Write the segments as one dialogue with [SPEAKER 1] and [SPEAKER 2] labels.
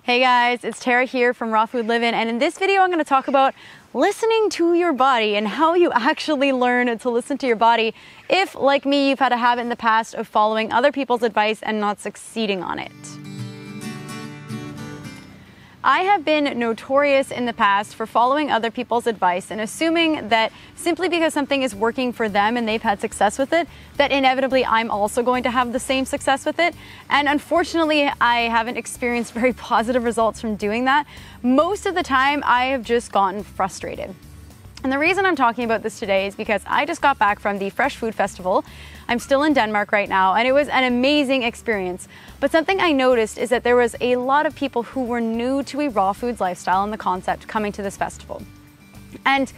[SPEAKER 1] Hey guys, it's Tara here from Raw Food Livin', and in this video I'm going to talk about listening to your body and how you actually learn to listen to your body if, like me, you've had a habit in the past of following other people's advice and not succeeding on it. I have been notorious in the past for following other people's advice and assuming that simply because something is working for them and they've had success with it, that inevitably I'm also going to have the same success with it. And unfortunately, I haven't experienced very positive results from doing that. Most of the time, I have just gotten frustrated. And the reason I'm talking about this today is because I just got back from the Fresh Food Festival. I'm still in Denmark right now, and it was an amazing experience. But something I noticed is that there was a lot of people who were new to a raw foods lifestyle and the concept coming to this festival. And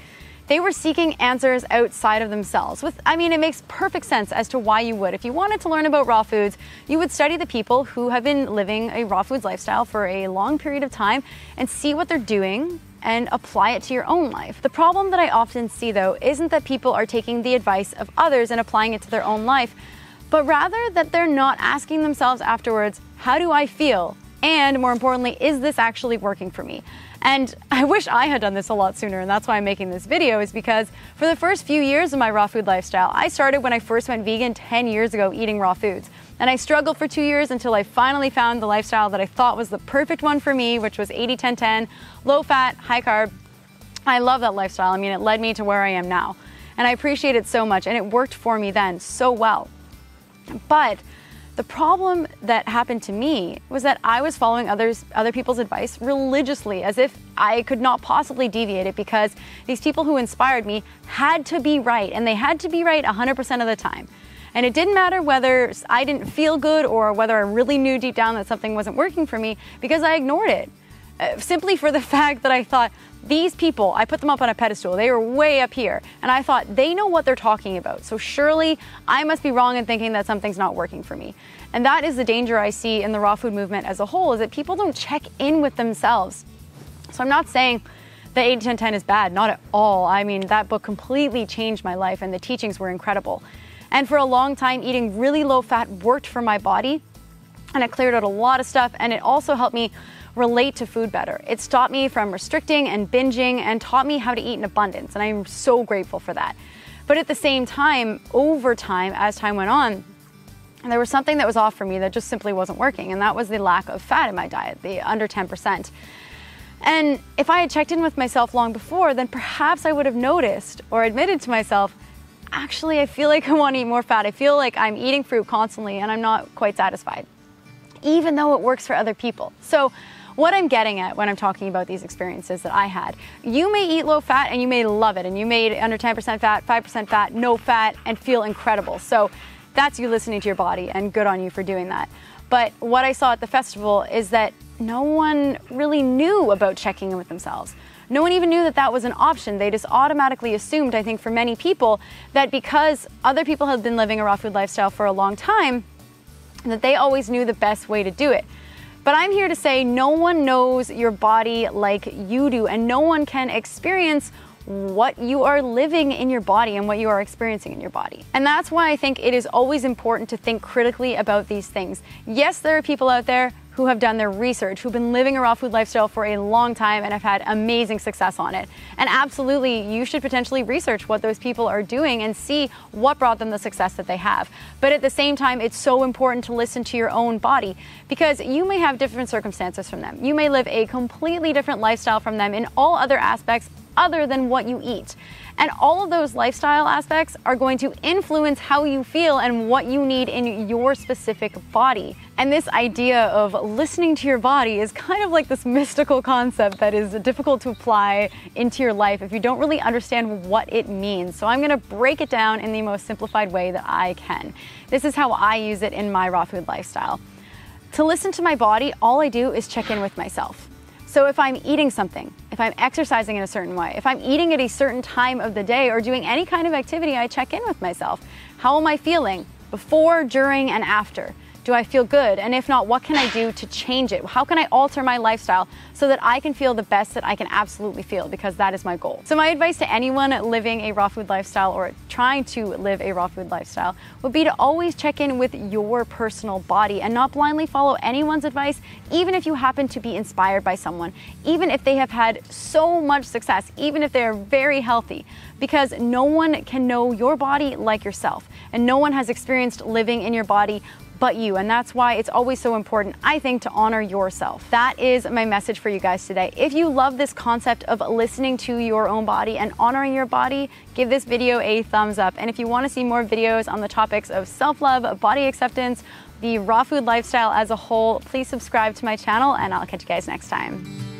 [SPEAKER 1] they were seeking answers outside of themselves. It makes perfect sense as to why you would. If you wanted to learn about raw foods, you would study the people who have been living a raw foods lifestyle for a long period of time and see what they're doing and apply it to your own life. The problem that I often see, though, isn't that people are taking the advice of others and applying it to their own life, but rather that they're not asking themselves afterwards, how do I feel? And more importantly, is this actually working for me? And I wish I had done this a lot sooner, and that's why I'm making this video, is because for the first few years of my raw food lifestyle, I started when I first went vegan 10 years ago eating raw foods. And I struggled for 2 years until I finally found the lifestyle that I thought was the perfect one for me, which was 80-10-10, low fat, high carb. I love that lifestyle. It led me to where I am now. And I appreciate it so much, and it worked for me then so well. But the problem that happened to me was that I was following other people's advice religiously, as if I could not possibly deviate it, because these people who inspired me had to be right, and they had to be right 100% of the time. And it didn't matter whether I didn't feel good or whether I really knew deep down that something wasn't working for me, because I ignored it. Simply for the fact that I thought, these people, I put them up on a pedestal, they were way up here, and I thought, they know what they're talking about, so surely I must be wrong in thinking that something's not working for me. And that is the danger I see in the raw food movement as a whole, is that people don't check in with themselves. So I'm not saying that 80-10-10 is bad, not at all. That book completely changed my life, and the teachings were incredible. And for a long time, eating really low fat worked for my body, and it cleared out a lot of stuff, and it also helped me relate to food better. It stopped me from restricting and binging and taught me how to eat in abundance, and I'm so grateful for that. But at the same time, over time, as time went on, there was something that was off for me that just simply wasn't working, and that was the lack of fat in my diet, the under 10%. And if I had checked in with myself long before, then perhaps I would have noticed or admitted to myself, actually, I feel like I want to eat more fat. I feel like I'm eating fruit constantly and I'm not quite satisfied, even though it works for other people. So what I'm getting at when I'm talking about these experiences that I had, you may eat low fat and you may love it, and you may eat under 10% fat, 5% fat, no fat, and feel incredible. So that's you listening to your body, and good on you for doing that. But what I saw at the festival is that no one really knew about checking in with themselves. No one even knew that that was an option. They just automatically assumed, I think for many people, that because other people had been living a raw food lifestyle for a long time, that they always knew the best way to do it. But I'm here to say no one knows your body like you do, and no one can experience what you are living in your body and what you are experiencing in your body. And that's why I think it is always important to think critically about these things. Yes, there are people out there who have done their research, who've been living a raw food lifestyle for a long time and have had amazing success on it. And absolutely, you should potentially research what those people are doing and see what brought them the success that they have. But at the same time, it's so important to listen to your own body, because you may have different circumstances from them. You may live a completely different lifestyle from them in all other aspects other than what you eat. And all of those lifestyle aspects are going to influence how you feel and what you need in your specific body. And this idea of listening to your body is kind of like this mystical concept that is difficult to apply into your life if you don't really understand what it means. So I'm going to break it down in the most simplified way that I can. This is how I use it in my raw food lifestyle. To listen to my body, all I do is check in with myself. So if I'm eating something, if I'm exercising in a certain way, if I'm eating at a certain time of the day or doing any kind of activity, I check in with myself. How am I feeling before, during, and after? Do I feel good? And if not, what can I do to change it? How can I alter my lifestyle so that I can feel the best that I can absolutely feel? Because that is my goal. So my advice to anyone living a raw food lifestyle or trying to live a raw food lifestyle would be to always check in with your personal body and not blindly follow anyone's advice, even if you happen to be inspired by someone, even if they have had so much success, even if they're very healthy, because no one can know your body like yourself, and no one has experienced living in your body but you. And that's why it's always so important, I think, to honor yourself. That is my message for you guys today. If you love this concept of listening to your own body and honoring your body, give this video a thumbs up. And if you want to see more videos on the topics of self-love, body acceptance, the raw food lifestyle as a whole, please subscribe to my channel, and I'll catch you guys next time.